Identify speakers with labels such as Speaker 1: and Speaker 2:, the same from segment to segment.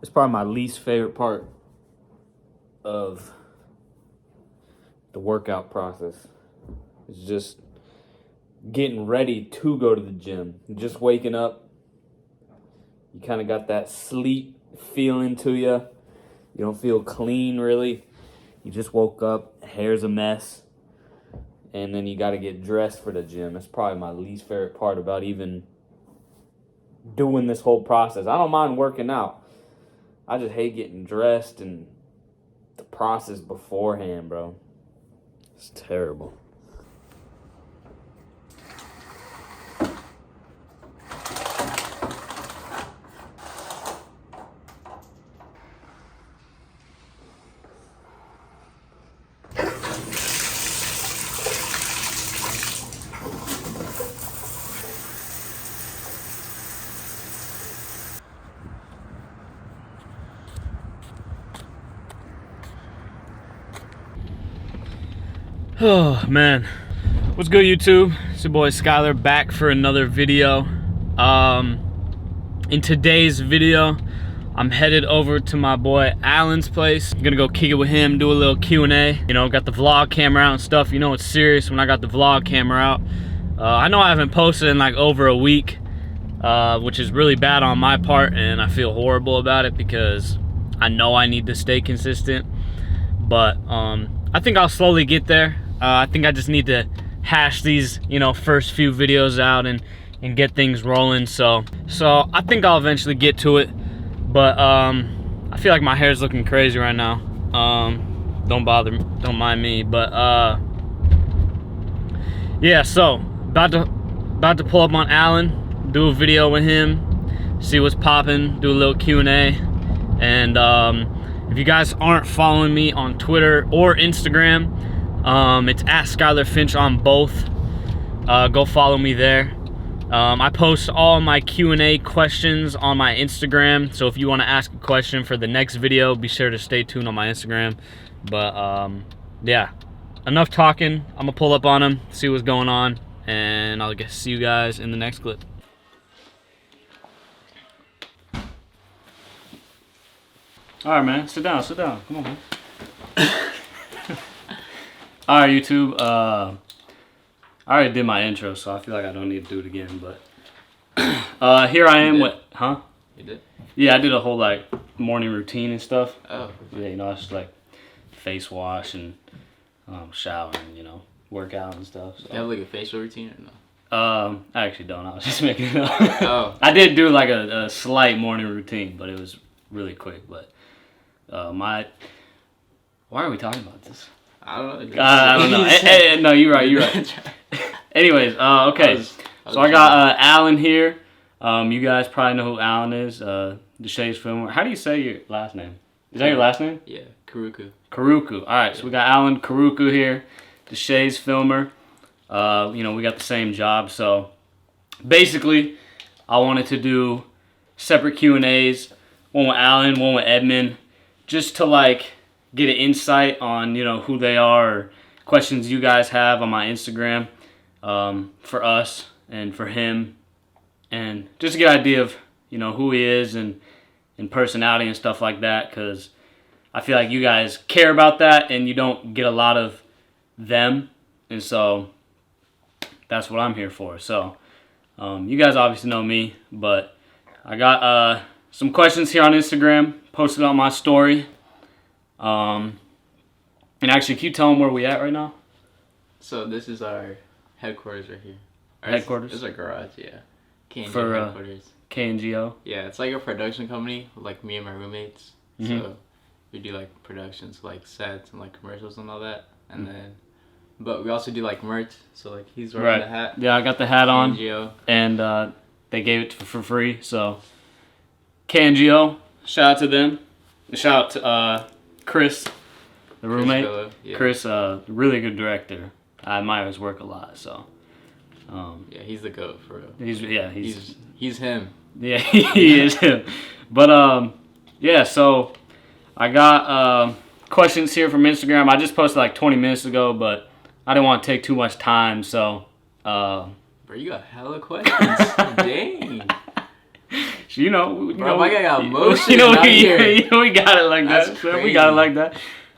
Speaker 1: It's probably my least favorite part of the workout process. It's just getting ready to go to the gym. Just waking up. You kind of got that sleep feeling to you. You don't feel clean, really. You just woke up, hair's a mess. And then you got to get dressed for the gym. That's probably my least favorite part about even doing this whole process. I don't mind working out. I just hate getting dressed and the process beforehand, bro. It's terrible. Oh man, what's good YouTube? It's your boy Skyler back for another video. In today's video, I'm headed over to my boy Alan's place. I'm gonna go kick it with him, do a little Q&A. You know, got the vlog camera out and stuff. You know it's serious when I got the vlog camera out. I know I haven't posted in like over a week, which is really bad on my part, and I feel horrible about it because I know I need to stay consistent. But I think I'll slowly get there. I think I just need to hash these, you know, first few videos out and get things rolling. So I think I'll eventually get to it. But I feel like my hair's looking crazy right now. Don't mind me. But yeah. So about to pull up on Alan, do a video with him, see what's popping, do a little Q&A, and if you guys aren't following me on Twitter or Instagram, it's at Skyler Finch on both. Go follow me there. I post all my Q&A questions on my Instagram, so if you want to ask a question for the next video, be sure to stay tuned on my Instagram. But yeah, enough talking. I'm gonna pull up on him, see what's going on, and I'll see you guys in the next clip. All right, man, sit down, come on, man. All right, YouTube, I already did my intro, so I feel like I don't need to do it again, but here I am with, huh?
Speaker 2: You did?
Speaker 1: Yeah, I did a whole, like, morning routine and stuff.
Speaker 2: Oh.
Speaker 1: Yeah, you know, I just, like, face wash and shower and, you know, work out and stuff. So.
Speaker 2: You have, like, a facial routine or no?
Speaker 1: I actually don't. I was just making it up.
Speaker 2: Oh.
Speaker 1: I did do, like, a slight morning routine, but it was really quick, but why are we talking about this?
Speaker 2: I don't know.
Speaker 1: I don't know. No, you're right. Anyways, okay. So I got Alan here. You guys probably know who Alan is. Deshae's filmer. How do you say your last name? Is that your last name?
Speaker 2: Yeah, Karuku.
Speaker 1: Karuku. All right. So we got Alan Karuku here. Deshae's filmer. You know, we got the same job. So basically, I wanted to do separate Q&As. One with Alan, one with Edmund, just to like get an insight on, you know, who they are, or questions you guys have on my Instagram, for us and for him, and just to get an idea of, you know, who he is and personality and stuff like that, because I feel like you guys care about that and you don't get a lot of them, and so that's what I'm here for. So you guys obviously know me, but I got some questions here on Instagram, posted on my story. And actually, can you tell them where we at right now?
Speaker 2: So this is our headquarters right here.
Speaker 1: Headquarters?
Speaker 2: This is our garage, yeah. K&G
Speaker 1: For,
Speaker 2: headquarters.
Speaker 1: K&GO?
Speaker 2: Yeah, it's like a production company with like me and my roommates.
Speaker 1: Mm-hmm.
Speaker 2: So we do like productions, like sets and like commercials and all that. And then, but we also do like merch. So like he's wearing the hat.
Speaker 1: Yeah, I got the hat on.
Speaker 2: K&GO.
Speaker 1: And they gave it for free. So K&GO, shout out to them. Shout out to Chris, the roommate. Chris, really good director. I admire his work a lot. So
Speaker 2: yeah, he's the GOAT for real.
Speaker 1: He's
Speaker 2: him.
Speaker 1: Yeah, he is him. But yeah, so I got questions here from Instagram. I just posted like 20 minutes ago, but I didn't want to take too much time, so
Speaker 2: Bro, you got hella questions. Dang.
Speaker 1: You know,
Speaker 2: Bro, my guy got emotions
Speaker 1: you know,
Speaker 2: out here.
Speaker 1: you know, we got it like
Speaker 2: That's
Speaker 1: that.
Speaker 2: crazy.
Speaker 1: We got it like that.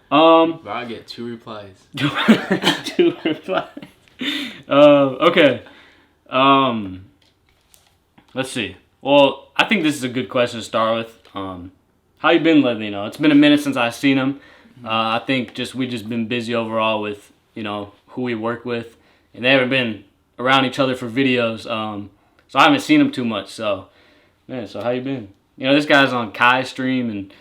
Speaker 2: Bro, I get 2 replies.
Speaker 1: 2 replies. Okay. Let's see. Well, I think this is a good question to start with. How you been lately? You know, it's been a minute since I've seen him. I think we just been busy overall with, you know, who we work with, and they haven't been around each other for videos. So I haven't seen him too much. So, man, so how you been? You know, this guy's on Kai's stream and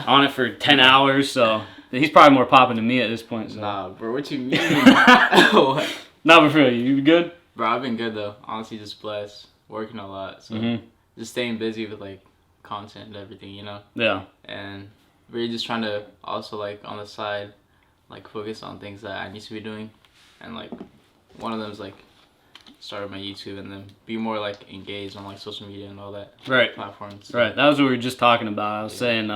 Speaker 1: on it for 10 hours. So he's probably more popping than me at this point. So.
Speaker 2: Nah, bro, what you mean? What?
Speaker 1: Nah, but for real, you good?
Speaker 2: Bro, I've been good though. Honestly, just blessed, working a lot. So just staying busy with like content and everything, you know.
Speaker 1: Yeah.
Speaker 2: And really just trying to also like on the side, like focus on things that I need to be doing, and like one of them is like start my YouTube and then be more like engaged on like social media and all that platforms. So.
Speaker 1: Right. That was what we were just talking about. I was saying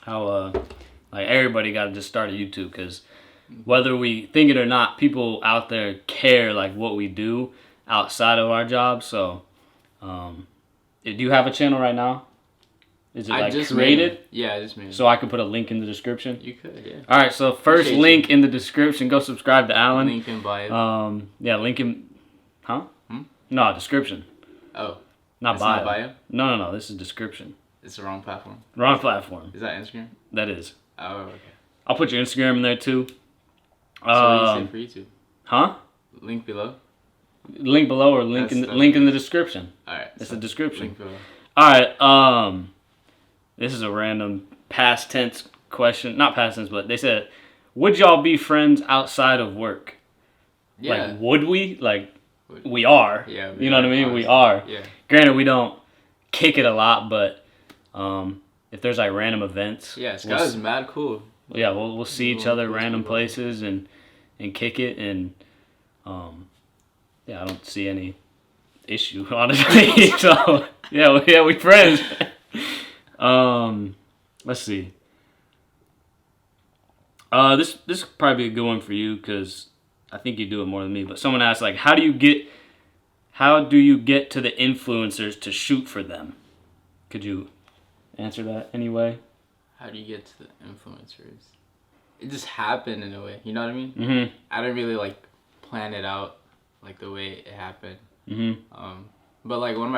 Speaker 1: how like everybody got to just start a YouTube, because whether we think it or not, people out there care like what we do outside of our job. So, do you have a channel right now? Is it like created?
Speaker 2: Yeah, I just made it.
Speaker 1: So I could put a link in the description?
Speaker 2: You could, yeah.
Speaker 1: All right, so first link in the description. Go subscribe to Alan.
Speaker 2: Link in bio.
Speaker 1: Yeah, link in... Huh? No, description.
Speaker 2: Oh.
Speaker 1: Not bio.
Speaker 2: Not bio?
Speaker 1: No. This is description.
Speaker 2: It's the wrong platform.
Speaker 1: Wrong platform.
Speaker 2: Is that Instagram?
Speaker 1: That is.
Speaker 2: Oh, okay.
Speaker 1: I'll put your Instagram in there too.
Speaker 2: So what do you say for YouTube?
Speaker 1: Huh?
Speaker 2: Link below?
Speaker 1: Link below or link in the description.
Speaker 2: Alright.
Speaker 1: It's a description.
Speaker 2: Link below.
Speaker 1: Alright, this is a random past tense question. Not past tense, but they said, would y'all be friends outside of work?
Speaker 2: Yeah.
Speaker 1: Like, would we? Like, we are.
Speaker 2: Yeah.
Speaker 1: You know what I mean? We are.
Speaker 2: Yeah.
Speaker 1: Granted, we don't kick it a lot, but if there's like random events.
Speaker 2: Yeah, Skyler's mad cool.
Speaker 1: Yeah, we'll see each other random places and kick it, and yeah, I don't see any issue, honestly. So yeah, we friends. Let's see. This is probably a good one for you, because I think you do it more than me. But someone asked, like, how do you get to the influencers to shoot for them? Could you answer that anyway?
Speaker 2: How do you get to the influencers? It just happened in a way, you know what I mean?
Speaker 1: Mm-hmm.
Speaker 2: I didn't really like plan it out like the way it happened.
Speaker 1: Mm-hmm.
Speaker 2: But like one of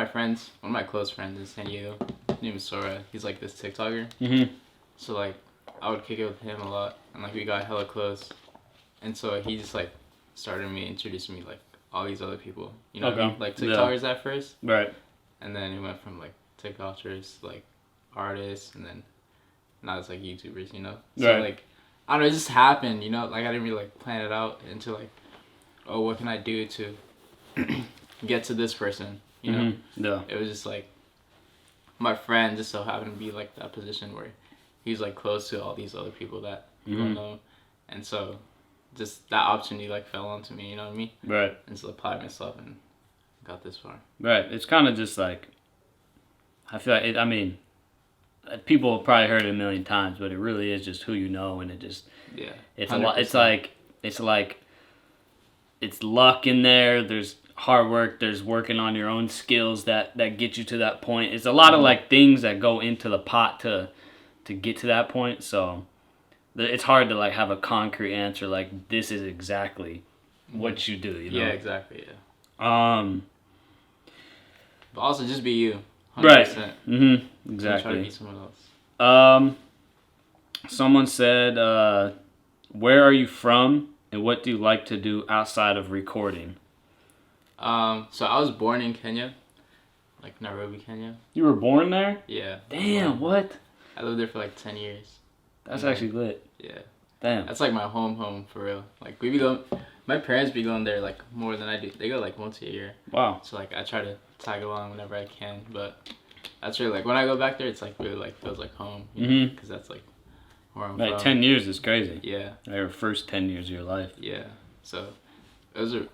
Speaker 2: my close friends in San Diego, his name is Sora. He's like this TikToker.
Speaker 1: Mm-hmm.
Speaker 2: So like I would kick it with him a lot, and like we got hella close. And so he just like started introducing me like all these other people, you know, what I mean? Like TikTokers at first,
Speaker 1: right?
Speaker 2: And then it went from like TikTokers, like artists, and then now it's like YouTubers, you know. So like I don't know, it just happened, you know. Like I didn't really like plan it out into like, oh, what can I do to get to this person, you know?
Speaker 1: Mm-hmm. Yeah.
Speaker 2: It was just like my friend just so happened to be like that position where he's like close to all these other people that people know, and so just that opportunity like fell onto me, you know what I mean?
Speaker 1: Right.
Speaker 2: And so I applied myself and got this far.
Speaker 1: Right. It's kind of just like, I feel like I mean, people have probably heard it a million times, but it really is just who you know, and it just it's 100%. A lot. It's like it's luck in there. There's hard work. There's working on your own skills that get you to that point. It's a lot of like things that go into the pot to get to that point. So it's hard to like have a concrete answer like this is exactly what you do. You know?
Speaker 2: Yeah, exactly. Yeah. But also just be you. 100%.
Speaker 1: Right. Mm-hmm. Exactly.
Speaker 2: Try to be someone else.
Speaker 1: Someone said, where are you from and what do you like to do outside of recording?
Speaker 2: So I was born in Kenya, like Nairobi, Kenya.
Speaker 1: You were born there?
Speaker 2: Yeah.
Speaker 1: Damn, what?
Speaker 2: I lived there for like 10 years.
Speaker 1: That's actually lit.
Speaker 2: Yeah.
Speaker 1: Damn.
Speaker 2: That's like my home for real. Like we be going, my parents be going there like more than I do. They go like once a year.
Speaker 1: Wow.
Speaker 2: So like I try to tag along whenever I can, but that's really like when I go back there, it's like really like feels like home. Because that's like where I'm from.
Speaker 1: 10 years is crazy.
Speaker 2: Yeah.
Speaker 1: Like your first 10 years of your life.
Speaker 2: Yeah. So those are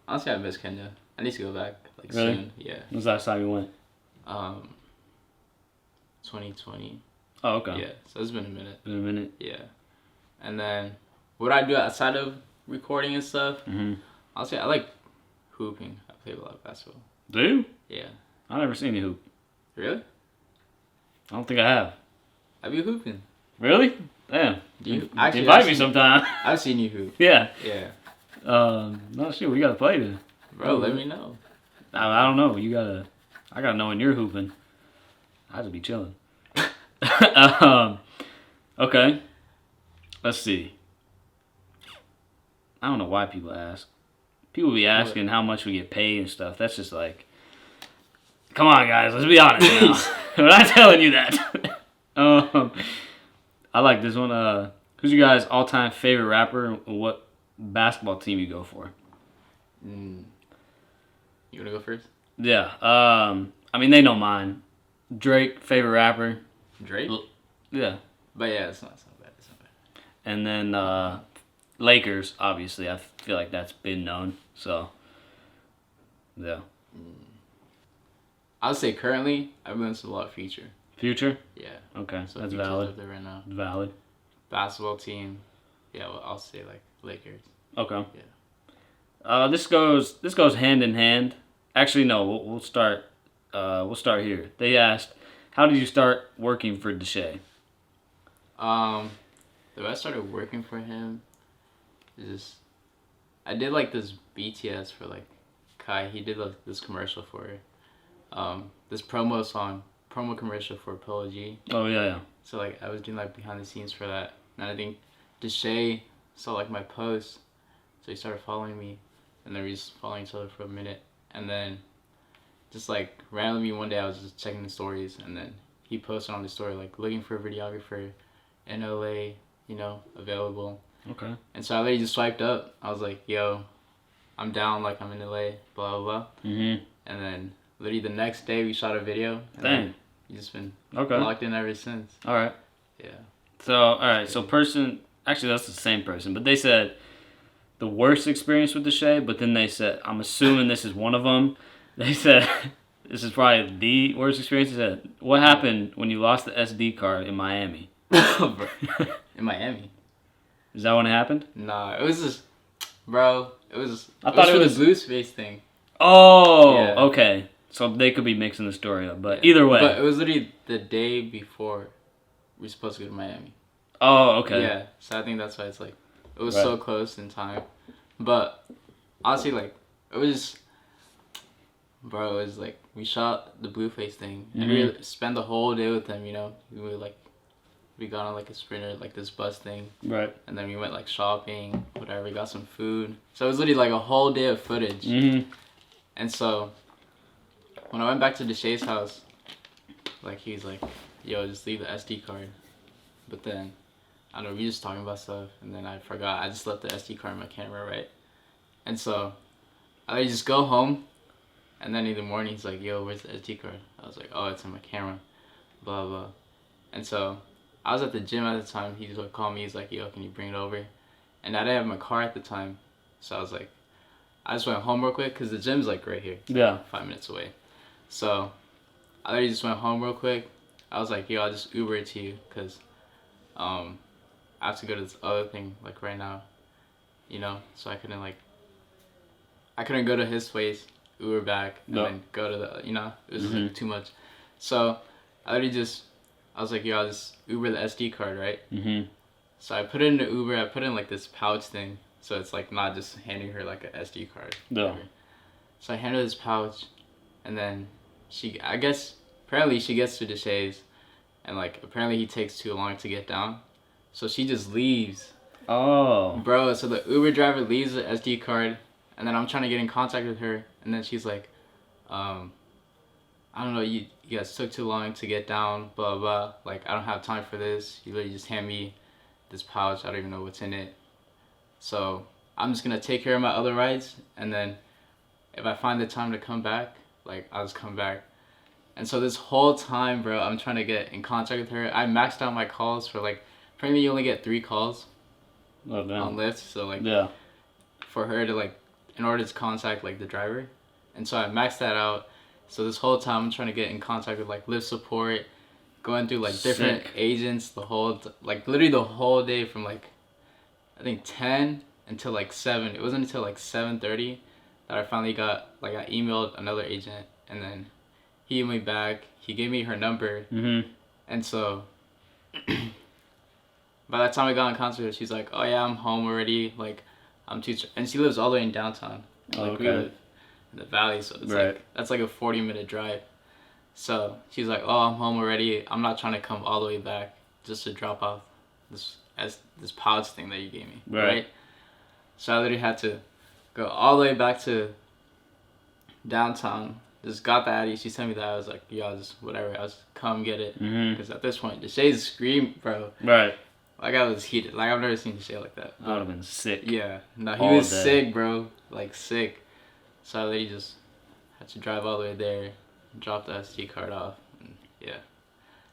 Speaker 2: honestly I miss Kenya. I need to go back like
Speaker 1: really?
Speaker 2: soon. Yeah.
Speaker 1: When's the last time you went?
Speaker 2: 2020.
Speaker 1: Oh, okay.
Speaker 2: Yeah. So it's been a minute.
Speaker 1: Been a minute.
Speaker 2: Yeah. And then what I do outside of recording and stuff, honestly, I like hooping. I play a lot of basketball.
Speaker 1: Do you?
Speaker 2: Yeah.
Speaker 1: I never seen you hoop.
Speaker 2: Really?
Speaker 1: I don't think I have.
Speaker 2: I be hooping.
Speaker 1: Really? Damn.
Speaker 2: You
Speaker 1: Actually, invite me sometime.
Speaker 2: I've seen you hoop.
Speaker 1: Yeah.
Speaker 2: Yeah.
Speaker 1: No shit, we gotta play then.
Speaker 2: Bro, let me know.
Speaker 1: I don't know. I gotta know when you're hooping. I just be chilling. Okay. Let's see. I don't know why people ask. People be asking how much we get paid and stuff. That's just like, come on, guys. Let's be honest now. We're not telling you that. I like this one. Who's your guys' all-time favorite rapper? And what basketball team you go for?
Speaker 2: You wanna go first?
Speaker 1: Yeah. I mean, they know mine. Drake, favorite rapper.
Speaker 2: Drake?
Speaker 1: Yeah.
Speaker 2: But yeah, it's not bad. It's not bad.
Speaker 1: And then Lakers, obviously. I feel like that's been known. So, yeah.
Speaker 2: I would say currently, I've been listening to a lot of Future.
Speaker 1: Future?
Speaker 2: Yeah.
Speaker 1: Okay,
Speaker 2: So
Speaker 1: that's
Speaker 2: Future's
Speaker 1: valid.
Speaker 2: up there right now.
Speaker 1: Valid.
Speaker 2: Basketball team. Yeah, well, I'll say like Lakers.
Speaker 1: Okay.
Speaker 2: Yeah.
Speaker 1: This goes hand in hand. Actually, no. We'll start. We'll start here. They asked, "How did you start working for Deshae?"
Speaker 2: The way I started working for him is just, I did like this BTS for like Kai. He did like this commercial for this promo commercial for Polo G.
Speaker 1: Oh yeah.
Speaker 2: So like I was doing like behind the scenes for that, and I think Deshae saw like my post, so he started following me, and then we just following each other for a minute, and then just like randomly one day I was just checking the stories, and then he posted on the story like looking for a videographer in LA, available.
Speaker 1: Okay.
Speaker 2: And so I literally just swiped up. I was like, yo, I'm down, like I'm in LA, blah blah blah.
Speaker 1: Mhm.
Speaker 2: And then literally the next day we shot a video.
Speaker 1: Dang.
Speaker 2: You just been
Speaker 1: Okay.
Speaker 2: locked in ever since.
Speaker 1: All right.
Speaker 2: Yeah.
Speaker 1: So all right. So actually that's the same person, but they said the worst experience with Deshae, but then they said, I'm assuming this is one of them. They said this is probably the worst experience. They said, what happened when you lost the SD card in Miami?
Speaker 2: In Miami.
Speaker 1: Is that when it happened?
Speaker 2: Nah, it was just, bro. It was.
Speaker 1: I thought it was
Speaker 2: the blue space thing.
Speaker 1: Oh,
Speaker 2: Yeah.
Speaker 1: okay. So they could be mixing the story up, but either way.
Speaker 2: But it was literally the day before we were supposed to go to Miami.
Speaker 1: Oh, okay.
Speaker 2: Yeah, so I think that's why it's like, it was so close in time. But honestly, like, it was just, bro, it was like, we shot the Blueface thing, and we spent the whole day with them, we got on like a Sprinter, like this bus thing.
Speaker 1: Right.
Speaker 2: And then we went like shopping, whatever, we got some food. So it was literally like a whole day of footage.
Speaker 1: Mm-hmm.
Speaker 2: And so, when I went back to Deshae's house, like, he's like, yo, just leave the SD card. But then, I don't know, we just talking about stuff, and then I forgot. I just left the SD card in my camera, right? And so, I just go home, and then in the morning, he's like, yo, where's the SD card? I was like, oh, it's in my camera, blah, blah. And so, I was at the gym at the time. He just like called me, he's like, yo, can you bring it over? And I didn't have my car at the time, so I was like, I just went home real quick, because the gym's like right here.
Speaker 1: Yeah.
Speaker 2: 5 minutes away. So, I literally just went home real quick. I was like, yo, I'll just Uber it to you, because I have to go to this other thing, like, right now, so I couldn't go to his place, Uber back, and then go to the, it was like too much. So, I was like, yo, I'll just Uber the SD card, right?
Speaker 1: Mm-hmm.
Speaker 2: So I put it in the Uber, I put it in like this pouch thing, so it's like not just handing her like a SD card.
Speaker 1: No.
Speaker 2: So I hand her this pouch, and then apparently she gets to Deshae's, and like apparently he takes too long to get down, so she just leaves.
Speaker 1: Oh.
Speaker 2: Bro, so the Uber driver leaves the SD card, and then I'm trying to get in contact with her, and then she's like, I don't know, you guys took too long to get down, blah, blah, like, I don't have time for this. You literally just hand me this pouch. I don't even know what's in it. So, I'm just going to take care of my other rides, and then if I find the time to come back, like, I'll just come back. And so this whole time, bro, I'm trying to get in contact with her. I maxed out my calls for, like, apparently you only get 3 calls on Lyft. So, like, for her to, like, in order to contact, like, the driver. And so I maxed that out. So this whole time I'm trying to get in contact with like Lyft support, going through like different agents literally the whole day from like I think 10 until like 7. It wasn't until like 7:30 that I finally got I emailed another agent, and then he emailed me back. He gave me her number.
Speaker 1: Mm-hmm.
Speaker 2: And so, by the time I got in concert, she's like, "Oh yeah, I'm home already. Like, I'm too." And she lives all the way in downtown. Like we live in the valley, so it's like that's like a 40-minute drive. So she's like, "Oh, I'm home already. I'm not trying to come all the way back just to drop off this pouch thing that you gave me." Right. So I literally had to go all the way back to downtown. Just got the Addy. She sent me that. I was like, "Yo, just whatever. I'll just come get it." Because at this point, Deshae's screamed, bro.
Speaker 1: Right.
Speaker 2: Like I was heated. Like I've never seen Deshae like that.
Speaker 1: I would have been sick.
Speaker 2: Yeah. No, he was sick, bro. Like sick. So I literally just had to drive all the way there, drop the SD card off, and yeah,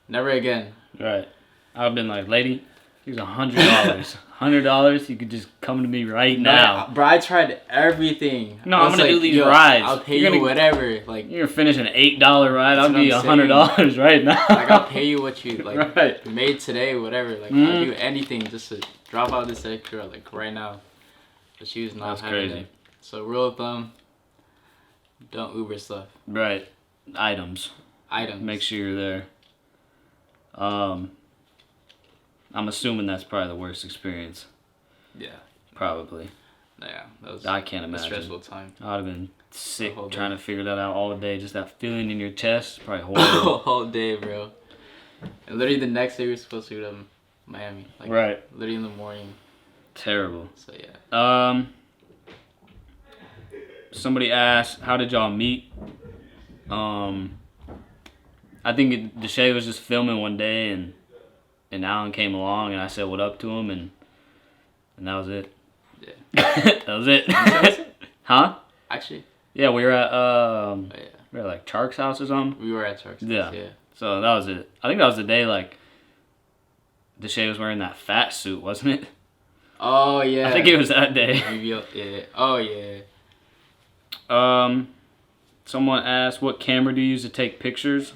Speaker 2: never again.
Speaker 1: Right. I've been like, lady, here's $100. $100. You could just come to me right now.
Speaker 2: Bro, I tried everything.
Speaker 1: No, I'm gonna do these rides.
Speaker 2: I'll pay you whatever. Like
Speaker 1: you're gonna finish an $8 ride. I'll give you $100 right now.
Speaker 2: Like I'll pay you what you like
Speaker 1: right.
Speaker 2: made today, whatever. Like I'll do anything just to drop out this extra like right now. But she was not having it. So rule of thumb: don't Uber stuff.
Speaker 1: Right. Items. Make sure you're there. I'm assuming that's probably the worst experience. Yeah. Probably.
Speaker 2: Yeah, that was.
Speaker 1: I can't imagine.
Speaker 2: A stressful time.
Speaker 1: I'd have been sick trying to figure that out all day. Just that feeling in your chest, probably horrible.
Speaker 2: All day, bro. And literally the next day we were supposed to go to Miami. Like,
Speaker 1: right.
Speaker 2: Literally in the morning.
Speaker 1: Terrible.
Speaker 2: So yeah.
Speaker 1: Somebody asked, how did y'all meet? I think Deshae was just filming one day and Alan came along and I said what up to him and that was it.
Speaker 2: Yeah.
Speaker 1: That was it. Huh?
Speaker 2: Actually.
Speaker 1: Yeah, we were at we were at like Chark's house or something.
Speaker 2: We were at Chark's house, yeah. So
Speaker 1: that was it. I think that was the day like Deshae was wearing that fat suit, wasn't it?
Speaker 2: Oh yeah.
Speaker 1: I think it was that day.
Speaker 2: Yeah. Oh yeah.
Speaker 1: Someone asked, what camera do you use to take pictures?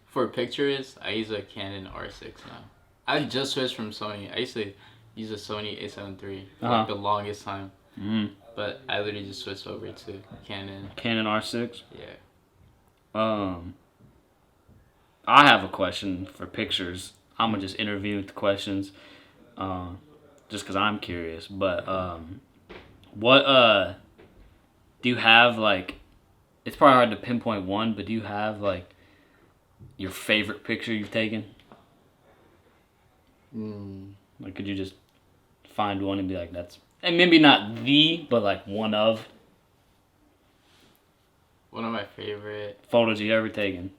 Speaker 2: For pictures, I use a Canon R6 now. I just switched from Sony. I used to use a Sony A7 III for like the longest time. Mm-hmm. But I literally just switched over to Canon.
Speaker 1: Canon R6?
Speaker 2: Yeah.
Speaker 1: I have a question for pictures. I'm going to just interview with the questions just because I'm curious. But what do you have, like, it's probably hard to pinpoint one, but do you have, like, your favorite picture you've taken? Like, could you just find one and be like, that's, and maybe not the, but like one of
Speaker 2: my favorite
Speaker 1: photos you ever taken?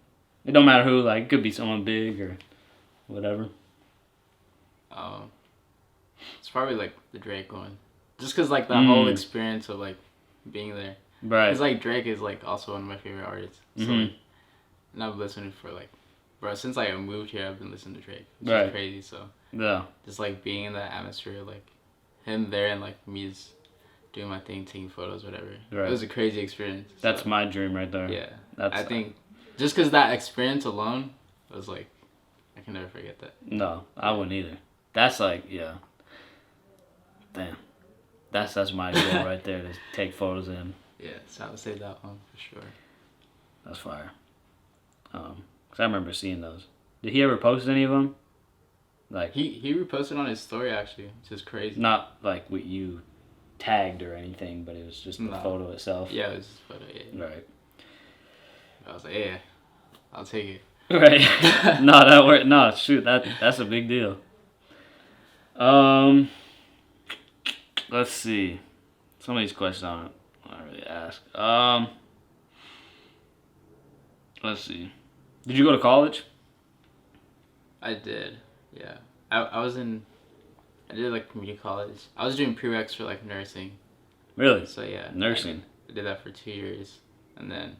Speaker 1: It don't matter who, like, it could be someone big or whatever.
Speaker 2: It's probably like the Drake one, just cause like the whole experience of like being there.
Speaker 1: Right.
Speaker 2: It's like Drake is like also one of my favorite artists. So like, and I've listened for like, bro, since like I moved here, I've been listening to Drake. Which is crazy. So yeah, just like being in that atmosphere, like him there and like me just doing my thing, taking photos, whatever. Right. It was a crazy experience.
Speaker 1: That's my dream right there.
Speaker 2: Yeah. I think just because that experience alone was like, I can never forget that.
Speaker 1: No, I wouldn't either. That's like, yeah. Damn. That's my goal right there, to take photos in.
Speaker 2: Yeah, so I would say that one for sure.
Speaker 1: That's fire. Cause I remember seeing those. Did he ever post any of them? Like
Speaker 2: he reposted on his story actually, which is crazy.
Speaker 1: Not like what you tagged or anything, but it was just the photo itself.
Speaker 2: Yeah, it was just a photo. Yeah.
Speaker 1: Right.
Speaker 2: I was like, yeah, I'll take it.
Speaker 1: Right. No, that worked. No, shoot, that's a big deal. Let's see. Some of these questions I don't really ask. Let's see. Did you go to college?
Speaker 2: I did. Yeah. I did like community college. I was doing prereqs for like nursing.
Speaker 1: Really?
Speaker 2: So yeah.
Speaker 1: Nursing.
Speaker 2: I did that for 2 years, and then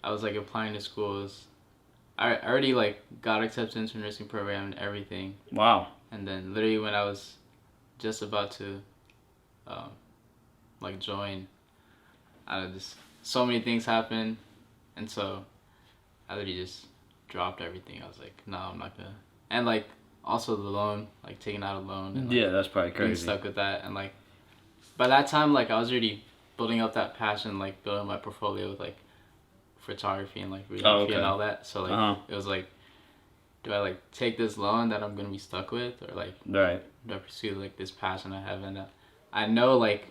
Speaker 2: I was like applying to schools. I already like got accepted into a nursing program and everything.
Speaker 1: Wow.
Speaker 2: And then literally when I was just about to like join, just so many things happened, and so I literally just dropped everything. I was like, no, I'm not gonna. And like also the loan, like taking out a loan. And, like,
Speaker 1: yeah, that's probably crazy.
Speaker 2: Being stuck with that, and like by that time, like I was already building up that passion, like building my portfolio with like photography and like videography and all that. So like it was like, do I like take this loan that I'm gonna be stuck with, or like do I pursue like this passion I have? And I know like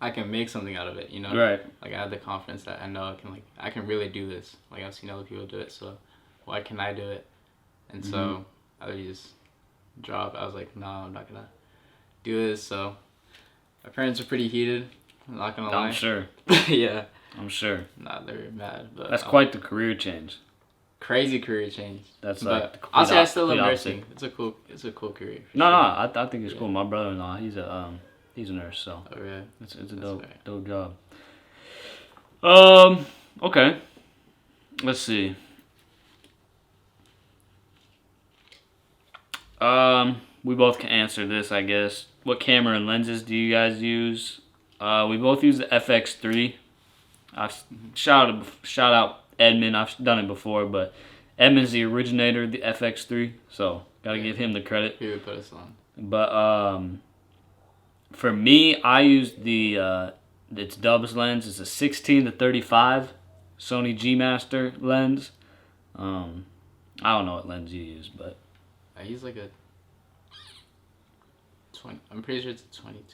Speaker 2: I can make something out of it, you know?
Speaker 1: Right.
Speaker 2: Like I have the confidence that I know I can really do this. Like I've seen other people do it, so why can I do it? And so I would just drop. I was like, no, I'm not gonna do this. So my parents are pretty heated. I'm not gonna lie.
Speaker 1: I'm sure.
Speaker 2: Yeah.
Speaker 1: I'm sure.
Speaker 2: Nah, they're mad. But
Speaker 1: that's quite the career change.
Speaker 2: Crazy career change.
Speaker 1: That's
Speaker 2: but
Speaker 1: like
Speaker 2: I'll say I still love nursing. It's a cool career.
Speaker 1: No, I think it's cool. My brother-in-law, he's a nurse, so
Speaker 2: oh, really?
Speaker 1: It's a dope job. Okay. Let's see. We both can answer this, I guess. What camera and lenses do you guys use? We both use the FX3. I've shout out Edmund. I've done it before, but Edmund's the originator of the FX3, so gotta give him the credit.
Speaker 2: He would put us on.
Speaker 1: But for me, I use the it's Dub's lens. It's a 16-35 Sony G Master lens. I don't know what lens you use, but
Speaker 2: I use like a 20. I'm pretty sure it's a 22.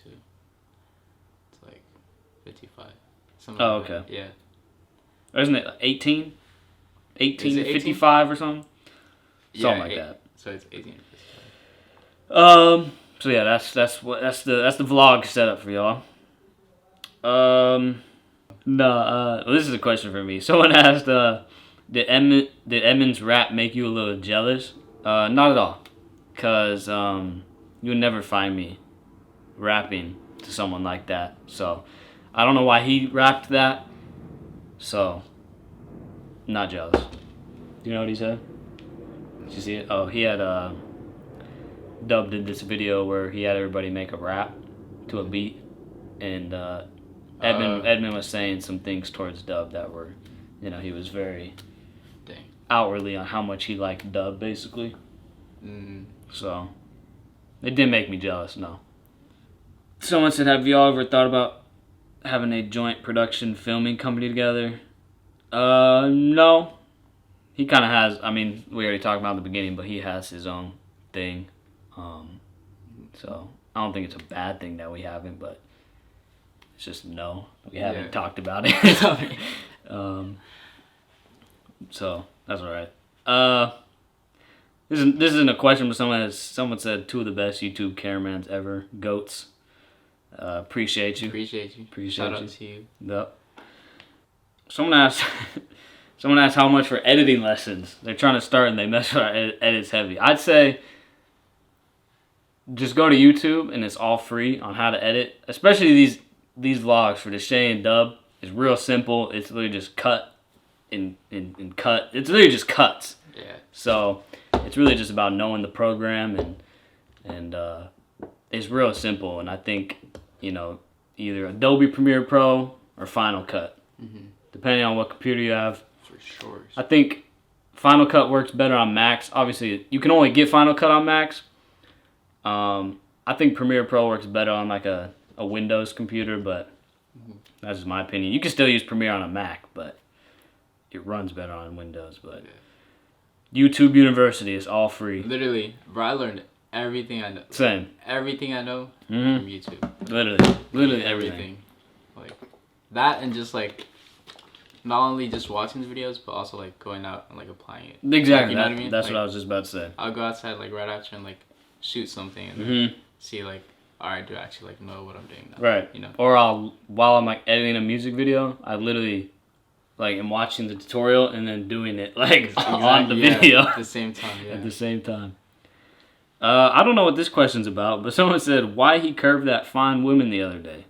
Speaker 2: It's like 55. Something
Speaker 1: oh,
Speaker 2: like
Speaker 1: okay.
Speaker 2: That. Yeah.
Speaker 1: Or isn't it 18? 18 to
Speaker 2: 18?
Speaker 1: 55 or something?
Speaker 2: Yeah,
Speaker 1: Something like that.
Speaker 2: So it's 18 to 55.
Speaker 1: So yeah, that's the vlog setup for y'all. Well, this is a question for me. Someone asked, did Edmund's rap make you a little jealous? Not at all, cause you would never find me rapping to someone like that. So I don't know why he rapped that. So not jealous. Do you know what he said? Did you see it? Oh, he had Dub did this video where he had everybody make a rap to a beat, and Edmund was saying some things towards Dub that were, he was very outwardly on how much he liked Dub, basically. So it didn't make me jealous, no. Someone said, have y'all ever thought about having a joint production filming company together? No. He kind of has, we already talked about it at the beginning, but he has his own thing. So I don't think it's a bad thing that we haven't, but it's just no. We haven't talked about it. So that's all right. This isn't a question, but someone said 2 of the best YouTube cameramans ever, GOATs. Appreciate you.
Speaker 2: Appreciate you.
Speaker 1: Shout
Speaker 2: out to you.
Speaker 1: Yep. Someone asked how much for editing lessons. They're trying to start and they mess with our edits heavy. I'd say just go to YouTube and it's all free on how to edit. Especially these vlogs for Deshae and Dub. It's real simple. It's literally just cut and cut. It's literally just cuts.
Speaker 2: Yeah.
Speaker 1: So it's really just about knowing the program and it's real simple. And I think either Adobe Premiere Pro or Final Cut, depending on what computer you have.
Speaker 2: For sure.
Speaker 1: I think Final Cut works better on Macs. Obviously, you can only get Final Cut on Macs. I think Premiere Pro works better on like a Windows computer, but that's just my opinion. You can still use Premiere on a Mac, but it runs better on Windows. But YouTube University is all free.
Speaker 2: Literally, bro, I learned everything I know.
Speaker 1: Same.
Speaker 2: Everything I know from YouTube.
Speaker 1: Literally everything.
Speaker 2: Like that, and just like not only just watching the videos, but also like going out and like applying it.
Speaker 1: Exactly.
Speaker 2: You know what I mean?
Speaker 1: That's
Speaker 2: like,
Speaker 1: what I was just about to say.
Speaker 2: I'll go outside like right after and like shoot something and see like, all right, do I actually like know what I'm doing now?
Speaker 1: Right. Or while I'm like editing a music video, I literally like am watching the tutorial and then doing it like on the video
Speaker 2: at the same time. Yeah.
Speaker 1: At the same time. I don't know what this question's about, but someone said why he curved that fine woman the other day.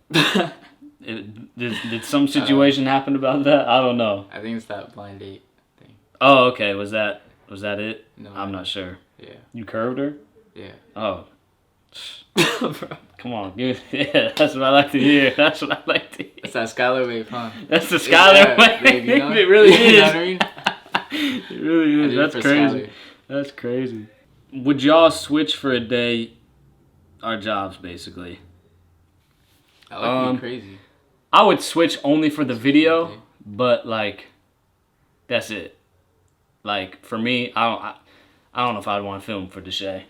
Speaker 1: Did some situation happen about that? I don't know.
Speaker 2: I think it's that blind date thing.
Speaker 1: Oh, okay. Was that it?
Speaker 2: No,
Speaker 1: I'm not sure.
Speaker 2: Yeah.
Speaker 1: You curved her?
Speaker 2: Yeah.
Speaker 1: Oh. Come on, dude. Yeah, that's what I like to hear. That's what I like to hear.
Speaker 2: It's that Skyler wave, huh?
Speaker 1: That's the Skyler wave.
Speaker 2: Babe, you know?
Speaker 1: It really is.
Speaker 2: You know what I mean?
Speaker 1: It really is. That's crazy.
Speaker 2: Skyler.
Speaker 1: That's crazy. Would y'all switch for a day our jobs, basically?
Speaker 2: I like being crazy.
Speaker 1: I would switch only for the video but like that's it. Like for me, I don't know if I'd want to film for Deshae.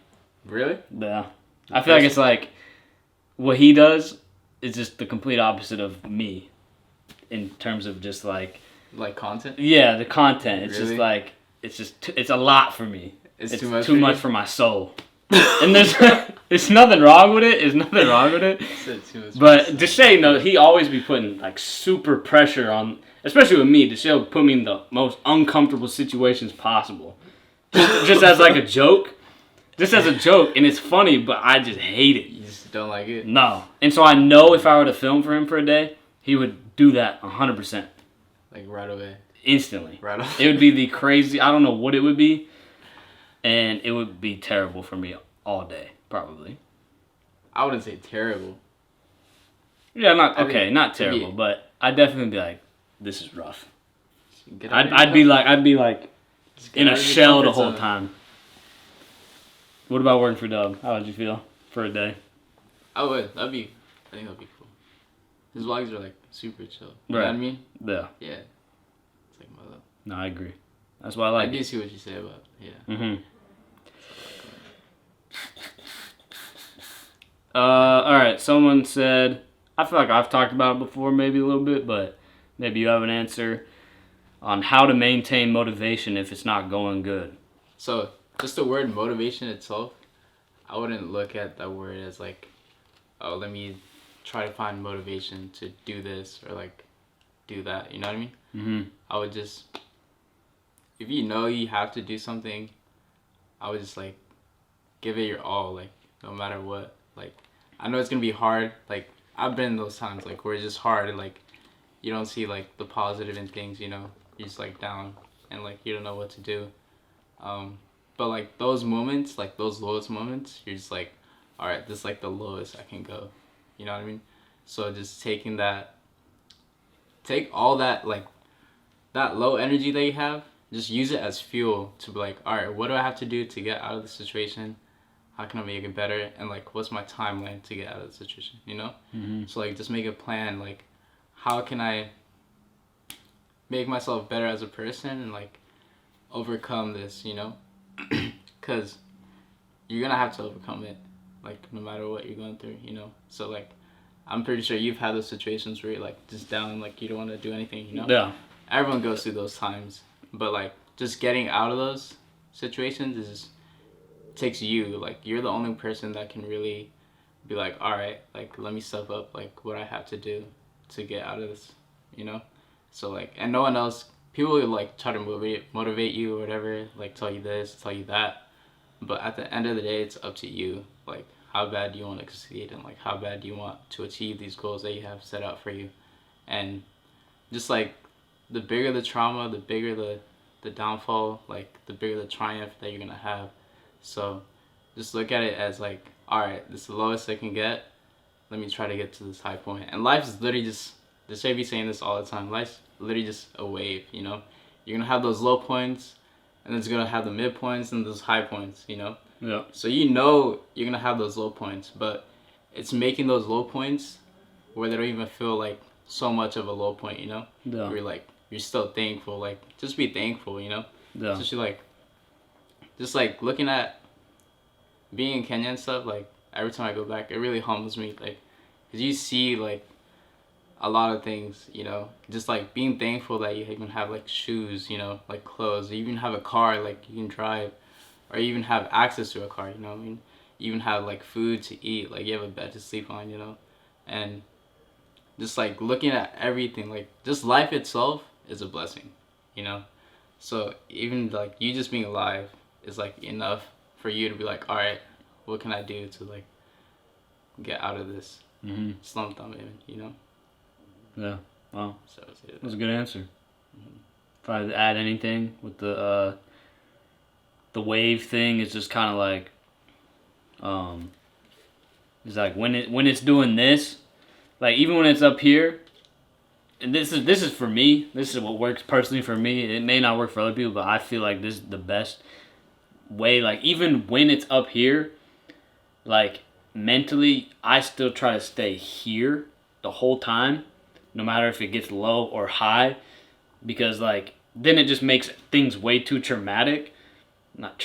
Speaker 2: Really?
Speaker 1: Yeah, I feel like it's like what he does is just the complete opposite of me in terms of just like
Speaker 2: content.
Speaker 1: Yeah, the content. It's
Speaker 2: Really?
Speaker 1: just like it's a lot for me.
Speaker 2: It's
Speaker 1: too much for my soul. And there's nothing wrong with it. There's nothing wrong with it. But Deshae, no, he always be putting like super pressure on, especially with me. Deshae will put me in the most uncomfortable situations possible, just as like a joke, and it's funny, but I just hate it.
Speaker 2: You just don't like it.
Speaker 1: No, and so I know if I were to film for him for a day, he would do that 100%.
Speaker 2: Like right away.
Speaker 1: Instantly.
Speaker 2: Right away.
Speaker 1: It would be the crazy. I don't know what it would be. And it would be terrible for me all day, probably.
Speaker 2: I wouldn't say terrible.
Speaker 1: Yeah, not terrible, but I'd definitely be like, this is rough. I'd be like in a shell the whole time. What about working for Dub? How would you feel for a day?
Speaker 2: I think that'd be cool. His vlogs are like super chill. You know what I mean?
Speaker 1: Yeah.
Speaker 2: Yeah. It's like my love.
Speaker 1: No, I agree. That's why I like
Speaker 2: I do see what you say about
Speaker 1: Mm-hmm. Alright, someone said, I feel like I've talked about it before maybe a little bit, but maybe you have an answer on how to maintain motivation if it's not going good.
Speaker 2: So, just the word motivation itself, I wouldn't look at that word as like, oh, let me try to find motivation to do this or like do that, you know what I mean?
Speaker 1: Mm-hmm.
Speaker 2: I would just, if you know you have to do something, I would just like give it your all, like no matter what. Like I know it's gonna be hard. Like I've been in those times like where it's just hard and like you don't see like the positive in things, you know. You're just like down and like you don't know what to do. But like those moments, like those lowest moments, you're just like, all right, this is like the lowest I can go. You know what I mean? So just take all that like that low energy that you have, just use it as fuel to be like, all right, what do I have to do to get out of the situation? How can I make it better? And like, what's my timeline to get out of the situation, you know?
Speaker 1: Mm-hmm.
Speaker 2: So like, just make a plan, like, how can I make myself better as a person and like overcome this, you know? Because you're gonna have to overcome it, like no matter what you're going through, you know? So like, I'm pretty sure you've had those situations where you're like just down, like you don't want to do anything, you know?
Speaker 1: Yeah.
Speaker 2: Everyone goes through those times, but like just getting out of those situations is takes you, like you're the only person that can really be like, all right, like let me step up, like what I have to do to get out of this, you know? So like, and no one else, people will like try to motivate you or whatever, like tell you this, tell you that, but at the end of the day, it's up to you. Like how bad do you want to succeed and like how bad do you want to achieve these goals that you have set out for you. And just like the bigger the trauma, the bigger the downfall, like the bigger the triumph that you're gonna have. So just look at it as like, all right, this is the lowest I can get. Let me try to get to this high point. And life is literally just, Deshae be saying this all the time, life's literally just a wave, you know? You're gonna have those low points, and it's gonna have the mid points and those high points, you know?
Speaker 1: Yeah.
Speaker 2: So you know you're gonna have those low points, but it's making those low points where they don't even feel like so much of a low point, you know?
Speaker 1: Yeah.
Speaker 2: Where you're still thankful, like just be thankful, you know?
Speaker 1: Yeah.
Speaker 2: Especially like, just like looking at being in Kenya and stuff, like every time I go back, it really humbles me, like, cause you see like a lot of things, you know, just like being thankful that you even have like shoes, you know, like clothes, you even have a car, like you can drive, or you even have access to a car, you know what I mean? You even have like food to eat, like you have a bed to sleep on, you know, and just like looking at everything, like just life itself is a blessing, you know? So even like you just being alive is like enough for you to be like, all right, what can I do to like get out of this slump I'm in, you know?
Speaker 1: Yeah. Wow.
Speaker 2: So
Speaker 1: that was a good answer. If I had to add anything with the wave thing, it's just kind of like, it's like when it's doing this, like even when it's up here, and this is for me. This is what works personally for me. It may not work for other people, but I feel like this is the best way. Like even when it's up here, like mentally, I still try to stay here the whole time, no matter if it gets low or high, because like then it just makes things way too traumatic. Not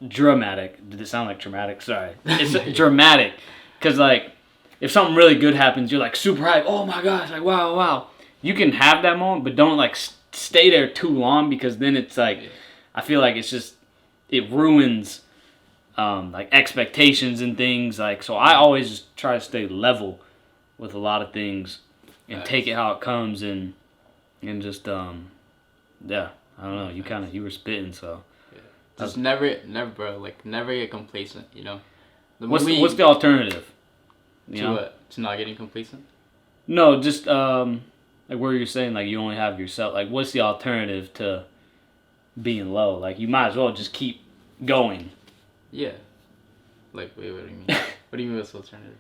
Speaker 1: dramatic. Did it sound like traumatic? Sorry, it's dramatic because like if something really good happens, you're like super hype. Oh my gosh, like wow. You can have that moment, but don't like stay there too long because then it's like I feel like it ruins like expectations and things like. So I always just try to stay level with a lot of things and take it how it comes and just yeah, I don't know. You were spitting, so
Speaker 2: just never, bro. Like never get complacent. You know.
Speaker 1: What's the alternative?
Speaker 2: To not getting complacent?
Speaker 1: No, just like where you're saying like you only have yourself. Like what's the alternative to being low? Like you might as well just keep going.
Speaker 2: Yeah. Like wait, what do you mean? What do you mean what's the alternative?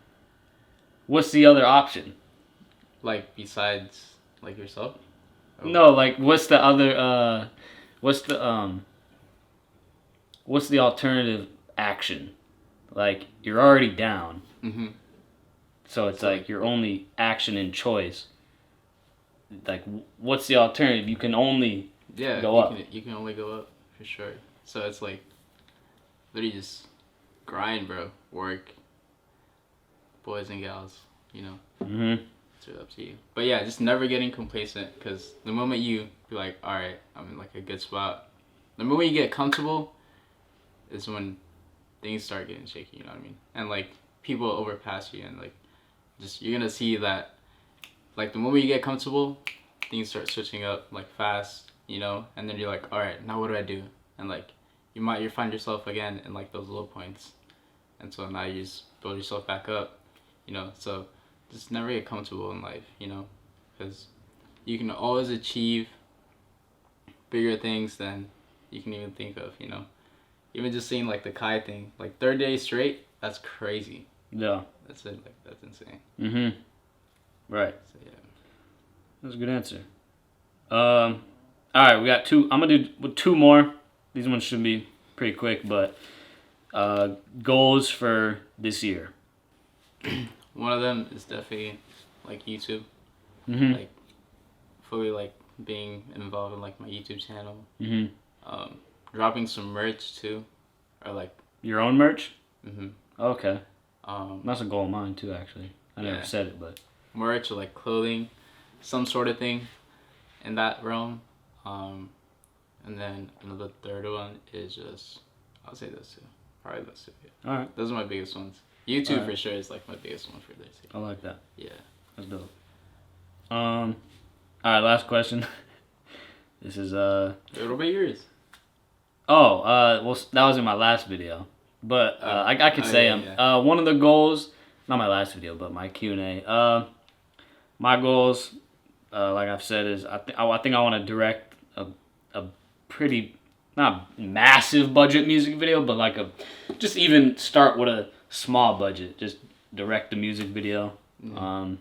Speaker 1: What's the other option?
Speaker 2: Like besides like yourself?
Speaker 1: Oh. No, like what's the other what's the alternative action? Like you're already down.
Speaker 2: Mm-hmm.
Speaker 1: So it's like your only action and choice. Like what's the alternative? You can only go up.
Speaker 2: You can only go up for sure. So it's like literally just grind, bro. Work. Boys and gals, you know.
Speaker 1: Mm-hmm.
Speaker 2: It's really up to you. But yeah, just never getting complacent because the moment you be like, all right, I'm in like a good spot. The moment you get comfortable is when things start getting shaky. You know what I mean? And like people overpass you and like just you're gonna see that like the moment you get comfortable, things start switching up like fast. You know, and then you're like, all right, now what do I do? And like you find yourself again in like those low points, and so now you just build yourself back up. You know, so just never get comfortable in life, you know, because you can always achieve bigger things than you can even think of, you know. Even just seeing like the Kai thing, like 3rd day straight, that's crazy.
Speaker 1: Yeah.
Speaker 2: That's it, like that's insane.
Speaker 1: Mm-hmm. Right.
Speaker 2: So yeah.
Speaker 1: That's a good answer. All right, we got 2. I'm gonna do 2 more. These ones should be pretty quick, but goals for this year.
Speaker 2: One of them is definitely like YouTube.
Speaker 1: Mm-hmm.
Speaker 2: Like fully like being involved in like my YouTube channel.
Speaker 1: Mm-hmm.
Speaker 2: Dropping some merch too, or like
Speaker 1: your own merch.
Speaker 2: Mm-hmm.
Speaker 1: Okay. That's a goal of mine too. Actually, I never said it, but
Speaker 2: merch or like clothing, some sort of thing, in that realm. And then another third one is just I'll say those 2. Probably those 2. Yeah.
Speaker 1: All right.
Speaker 2: Those are my biggest ones. YouTube for sure is like my biggest one for this year.
Speaker 1: I like that.
Speaker 2: Yeah.
Speaker 1: That's dope. All right, last question. This is
Speaker 2: What about yours?
Speaker 1: Oh, well, that was in my last video, but I could say them.
Speaker 2: Yeah.
Speaker 1: One of the goals, not my last video, but my Q&A. My goals, like I've said, is I think I want to direct a pretty not massive budget music video, but like just even start with a small budget, just direct the music video. Mm-hmm.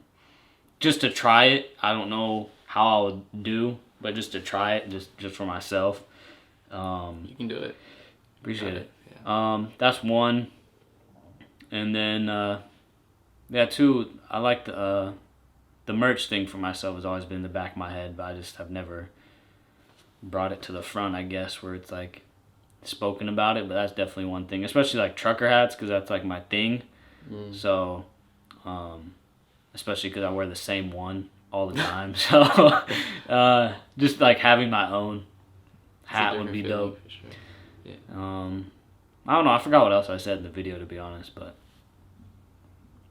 Speaker 1: Just to try it. I don't know how I would do, but just to try it, just for myself.
Speaker 2: You can do it.
Speaker 1: Appreciate it. Yeah. That's one. And then, 2, I like the merch thing for myself has always been in the back of my head, but I just have never brought it to the front, I guess, where it's like spoken about it, but that's definitely one thing, especially like trucker hats, because that's like my thing. So, especially because I wear the same one all the time. So, just like having my own hat would be dope. For sure. Yeah. I don't know. I forgot what else I said in the video, to be honest, but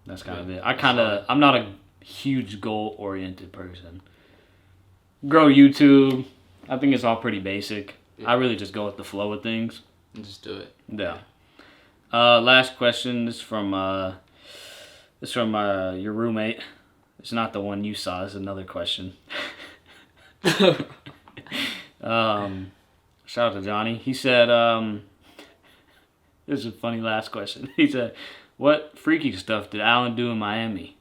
Speaker 1: that's kind of it. I'm not a huge goal-oriented person. Grow YouTube. I think it's all pretty basic. Yeah. I really just go with the flow of things.
Speaker 2: And just do it.
Speaker 1: Yeah. Last question is from your roommate. It's not the one you saw. It's another question. Shout out to Johnny. He said, this is a funny last question. He said, what freaky stuff did Alan do in Miami?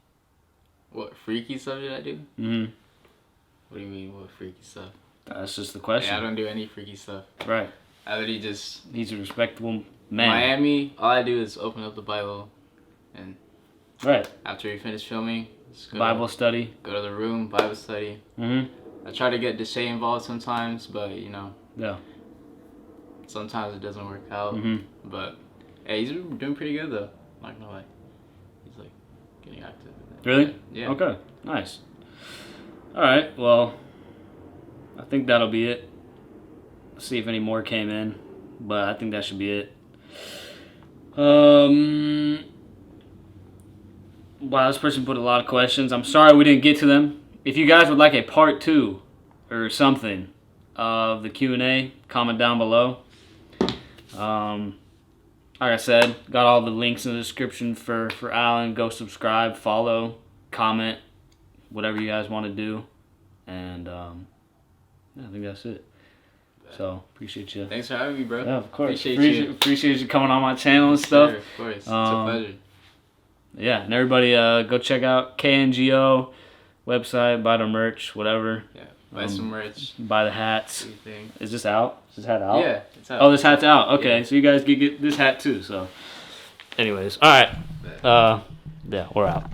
Speaker 2: What freaky stuff did I do?
Speaker 1: Mm-hmm.
Speaker 2: What do you mean, what freaky stuff?
Speaker 1: That's just the question.
Speaker 2: Yeah, I don't do any freaky stuff.
Speaker 1: Right.
Speaker 2: I literally just...
Speaker 1: He's a respectable man.
Speaker 2: Miami, all I do is open up the Bible and...
Speaker 1: Right.
Speaker 2: After we finish filming...
Speaker 1: Bible study.
Speaker 2: Go to the room, Bible study.
Speaker 1: Mm-hmm.
Speaker 2: I try to get Deshae involved sometimes, but you know.
Speaker 1: Yeah.
Speaker 2: Sometimes it doesn't work out. But hey, he's doing pretty good though. Not gonna lie. He's like getting active.
Speaker 1: Really?
Speaker 2: Yeah.
Speaker 1: Okay. Nice. All right. Well, I think that'll be it. Let's see if any more came in, but I think that should be it. Wow, this person put a lot of questions. I'm sorry we didn't get to them. If you guys would like a part 2 or something of the Q&A, comment down below. Like I said, got all the links in the description for Alan. Go subscribe, follow, comment, whatever you guys want to do. And yeah, I think that's it. So, appreciate you.
Speaker 2: Thanks for having me, bro.
Speaker 1: Yeah, of course.
Speaker 2: Appreciate
Speaker 1: you coming on my channel and stuff.
Speaker 2: Sure, of course. It's a pleasure.
Speaker 1: Yeah, and everybody go check out KNGO website, buy the merch, whatever.
Speaker 2: Yeah, buy some merch.
Speaker 1: Buy the hats.
Speaker 2: Anything.
Speaker 1: Is this out? Is this hat out?
Speaker 2: Yeah, it's out.
Speaker 1: Oh, this hat's out. Okay,
Speaker 2: Yeah.
Speaker 1: so you guys can get this hat too. So, anyways, all right. Yeah, we're out.